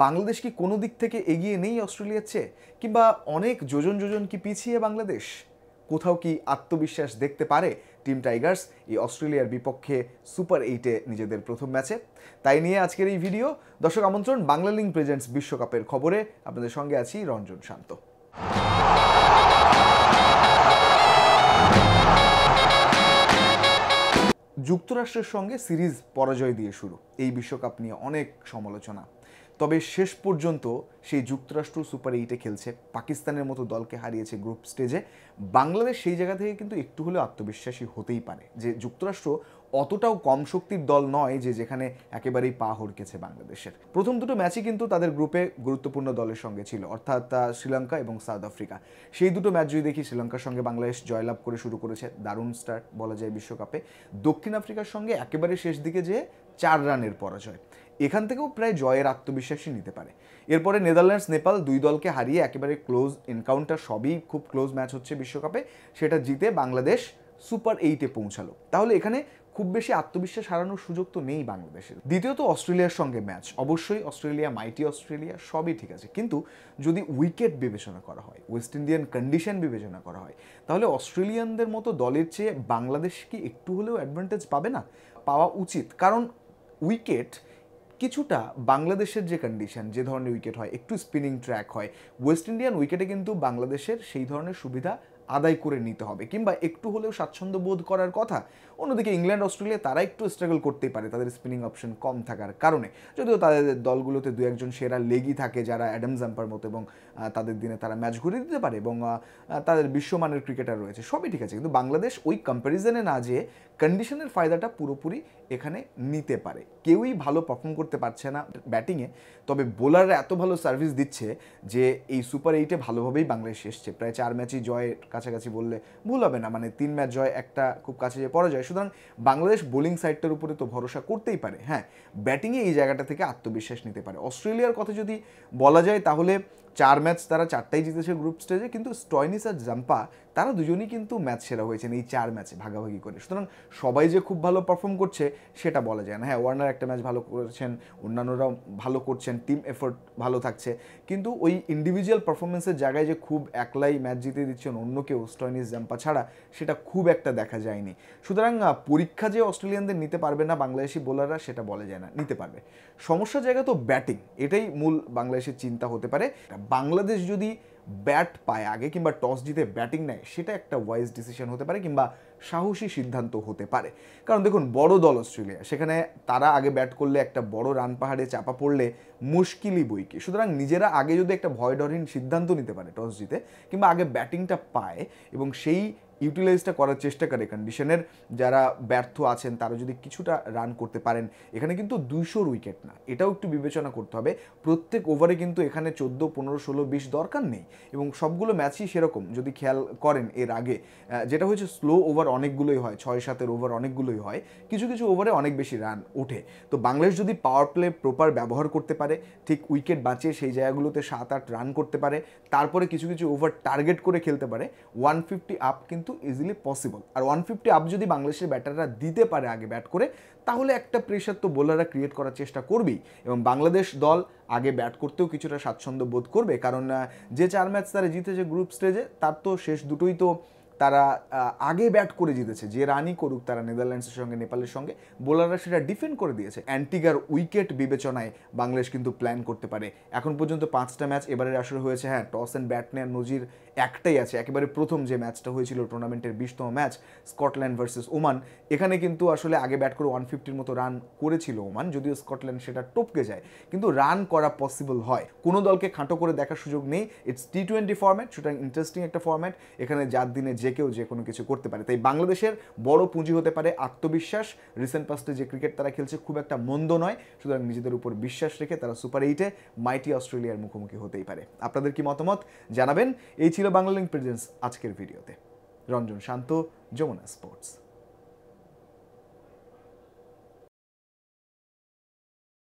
বাংলাদেশ কি কোনো দিক থেকে এগিয়ে নেই অস্ট্রেলিয়ার চেয়ে, কিংবা অনেক যোজন যোজন কি পিছিয়ে বাংলাদেশ? কোথাও কি আত্মবিশ্বাস দেখতে পারে টিম টাইগার্স এই অস্ট্রেলিয়ার বিপক্ষে সুপার 8-এ নিজেদের প্রথম ম্যাচে? তাই নিয়ে আজকের এই ভিডিও। দর্শক আমন্ত্রণ বাংলালিংক প্রেজেন্টস বিশ্বকাপের খবরে। আপনাদের সঙ্গে আছি রঞ্জন শান্ত। যুক্তরাষ্ট্রের সঙ্গে সিরিজ পরাজয় দিয়ে শুরু এই বিশ্বকাপ নিয়ে অনেক সমালোচনা, তবে শেষ পর্যন্ত সেই যুক্তরাষ্ট্র সুপার 8-এ খেলছে, পাকিস্তানের মতো দলকে হারিয়েছে গ্রুপ স্টেজে। বাংলাদেশ সেই জায়গা থেকে কিন্তু একটু হলেও আত্মবিশ্বাসী হতেই পারে যে যুক্তরাষ্ট্র অতটাও কম শক্তির দল নয় যে যেখানে একেবারেই পা হড়কেছে বাংলাদেশের। প্রথম দুটো ম্যাচই কিন্তু তাদের গ্রুপে গুরুত্বপূর্ণ দলের সঙ্গে ছিল, অর্থাৎ শ্রীলঙ্কা এবং সাউথ আফ্রিকা। সেই দুটো ম্যাচ যদি দেখি, শ্রীলঙ্কার সঙ্গে বাংলাদেশ জয়লাভ করে শুরু করেছে, দারুণ স্টার্ট বলা যায় বিশ্বকাপে। দক্ষিণ আফ্রিকার সঙ্গে একেবারে শেষ দিকে যে 4 রানের পরাজয়, এখান থেকেও প্রায় জয়ের আত্মবিশ্বাসই নিতে পারে। এরপরে নেদারল্যান্ডস নেপাল দুই দলকে হারিয়ে একেবারে ক্লোজ এনকাউন্টার, সবই খুব ক্লোজ ম্যাচ হচ্ছে বিশ্বকাপে, সেটা জিতে বাংলাদেশ সুপার 8-এ পৌঁছালো। তাহলে এখানে খুব বেশি আত্মবিশ্বাস হারানোর সুযোগ তো নেই বাংলাদেশের। দ্বিতীয়ত অস্ট্রেলিয়ার সঙ্গে ম্যাচ, অবশ্যই অস্ট্রেলিয়া মাইটি অস্ট্রেলিয়া, সবই ঠিক আছে, কিন্তু যদি উইকেট বিবেচনা করা হয়, ওয়েস্ট ইন্ডিয়ান কন্ডিশন বিবেচনা করা হয়, তাহলে অস্ট্রেলিয়ানদের মতো দলের চেয়ে বাংলাদেশ কি একটু হলেও অ্যাডভান্টেজ পাবে না? পাওয়া উচিত, কারণ উইকেট কিছুটা বাংলাদেশের যে কন্ডিশন, যে ধরনের উইকেট হয়, একটু স্পিনিং ট্র্যাক হয়, ওয়েস্ট ইন্ডিয়ান উইকেটে কিন্তু বাংলাদেশের সেই ধরনের সুবিধা আদায় করে নিতে হবে, কিংবা একটু হলেও স্বাচ্ছন্দ্য বোধ করার কথা। অন্যদিকে ইংল্যান্ড অস্ট্রেলিয়া তারা একটু স্ট্রাগল করতেই পারে তাদের স্পিনিং অপশন কম থাকার কারণে, যদিও তাদের দলগুলোতে দু একজন সেরা লেগই থাকে যারা অ্যাডাম জাম্পার মতো, এবং তাদের দিনে তারা ম্যাচ ঘুরিয়ে দিতে পারে, এবং তাদের বিশ্বমানের ক্রিকেটার রয়েছে, সবই ঠিক আছে। কিন্তু বাংলাদেশ ওই কম্প্যারিজনে না যেয়ে কন্ডিশনের ফায়দাটা পুরোপুরি এখানে নিতে পারে। কেউই ভালো পারফর্ম করতে পারছে না ব্যাটিংয়ে, তবে বোলাররা এত ভালো সার্ভিস দিচ্ছে যে এই সুপার 8-এ ভালোভাবেই বাংলাদেশ এসছে। প্রায় 4 ম্যাচই জয়ের কাছাকাছি বললে ভুল হবে না, মানে 3 ম্যাচ জয়, একটা খুব কাছে যে পরাজয়। সুতরাং বাংলাদেশ বোলিং সাইডটার উপরে তো ভরসা করতেই পারে, হ্যাঁ, ব্যাটিংয়ে এই জায়গাটা থেকে আত্মবিশ্বাস নিতে পারে। অস্ট্রেলিয়ার কথা যদি বলা যায়, তাহলে 4 ম্যাচ তারা 4টাই জিতেছে গ্রুপ স্টেজে, কিন্তু স্টয়নিস আর জাম্পা তারা দুজনই কিন্তু ম্যাচ সেরা হয়েছেন এই 4 ম্যাচে ভাগাভাগি করে। সুতরাং সবাই যে খুব ভালো পারফর্ম করছে সেটা বলা যায় না। হ্যাঁ, ওয়ার্নার একটা ম্যাচ ভালো করেছেন, অন্যান্যরাও ভালো করছেন, টিম এফোর্ট ভালো থাকছে, কিন্তু ওই ইন্ডিভিজুয়াল পারফরমেন্সের জায়গায় যে খুব একলাই ম্যাচ জিতে দিচ্ছেন অন্য কেউ স্টয়নিস জাম্পা ছাড়া, সেটা খুব একটা দেখা যায়নি। সুতরাং পরীক্ষা যে অস্ট্রেলিয়ানদের নিতে পারবে না বাংলাদেশি বোলাররা, সেটা বলা যায় না, নিতে পারবে। সমস্যার জায়গা তো ব্যাটিং, এটাই মূল বাংলাদেশের চিন্তা হতে পারে। বাংলাদেশ যদি ব্যাট পায় আগে, কিংবা টস জিতে ব্যাটিং নেয়, সেটা একটা ওয়াইজ ডিসিশন হতে পারে, কিংবা সাহসী সিদ্ধান্ত হতে পারে। কারণ দেখুন, বড় দল অস্ট্রেলিয়া, সেখানে তারা আগে ব্যাট করলে একটা বড় রান পাহাড়ে চাপা পড়লে মুশকিলই বই কি। সুতরাং নিজেরা আগে যদি একটা ভয়ডরহীন সিদ্ধান্ত নিতে পারে টস জিতে, কিংবা আগে ব্যাটিংটা পায় এবং সেই ইউটিলাইজটা করার চেষ্টা করে কন্ডিশনের যারা ব্যর্থ আছেন, তারা যদি কিছুটা রান করতে পারেন, এখানে কিন্তু 200 উইকেট না, এটাও একটু বিবেচনা করতে হবে। প্রত্যেক ওভারে কিন্তু এখানে 14, 15, 16, 20 দরকার নেই, এবং সবগুলো ম্যাচই সেরকম যদি খেয়াল করেন। এর আগে যেটা হয়েছে, স্লো ওভার অনেকগুলোই হয়, 6-7 ওভার অনেকগুলোই হয়, কিছু কিছু ওভারে অনেক বেশি রান ওঠে। তো বাংলাদেশ যদি পাওয়ার প্লে প্রপার ব্যবহার করতে পারে, ঠিক উইকেট বাঁচিয়ে সেই জায়গাগুলোতে 7-8 রান করতে পারে, তারপরে কিছু কিছু ওভার টার্গেট করে খেলতে পারে, 150 আপ কিন্তু ইজিলি পসিবল। আর 150 আপ যদি বাংলাদেশের ব্যাটাররা দিতে পারে আগে ব্যাট করে, তাহলে একটা প্রেশার তো বোলাররা ক্রিয়েট করার চেষ্টা করবেই, এবং বাংলাদেশ দল আগে ব্যাট করতেও কিছুটা স্বাচ্ছন্দ্য বোধ করবে। কারণ যে 4 ম্যাচ তারা জিতেছে গ্রুপ স্টেজে, তার তো শেষ দুটোই তো তারা আগে ব্যাট করে জিতেছে। যে রানই করুক তারা নেদারল্যান্ডসের সঙ্গে, নেপালের সঙ্গে, বোলাররা সেটা ডিফেন্ড করে দিয়েছে। অ্যান্টিগার উইকেট বিবেচনায় বাংলাদেশ কিন্তু প্ল্যান করতে পারে। এখন পর্যন্ত 5টা ম্যাচ এবারের আসরে হয়েছে, হ্যাঁ, টস অ্যান্ড ব্যাট নেওয়ার নজির একটাই আছে, একেবারে প্রথম যে ম্যাচটা হয়েছিল টুর্নামেন্টের 20তম ম্যাচ, স্কটল্যান্ড ভার্সেস ওমান। এখানে কিন্তু আসলে আগে ব্যাট করে 150-র মতো রান করেছিল ওমান, যদিও স্কটল্যান্ড সেটা টপকে যায়, কিন্তু রান করা পসিবল হয়। কোনো দলকে খাটো করে দেখার সুযোগ নেই। ইটস T20 ফরম্যাট, সুতরাং ইন্টারেস্টিং একটা ফরম্যাট, এখানে যার দিনে যে কেউ যে কোনো কিছু করতে পারে। তাই বাংলাদেশের বড় পুঁজি হতে পারে আত্মবিশ্বাস। রিসেন্ট পাস্টে যে ক্রিকেট তারা খেলছে খুব একটা মন্দ নয়, সুতরাং নিজেদের উপর বিশ্বাস রেখে তারা সুপার 8-এ মাইটি অস্ট্রেলিয়ার মুখোমুখি হতেই পারে। আপনাদের কি মতামত জানাবেন। এই ছিল বাংলালিংক প্রেজেন্টস আজকের ভিডিওতে। রঞ্জন শান্ত, যমুনা স্পোর্টস।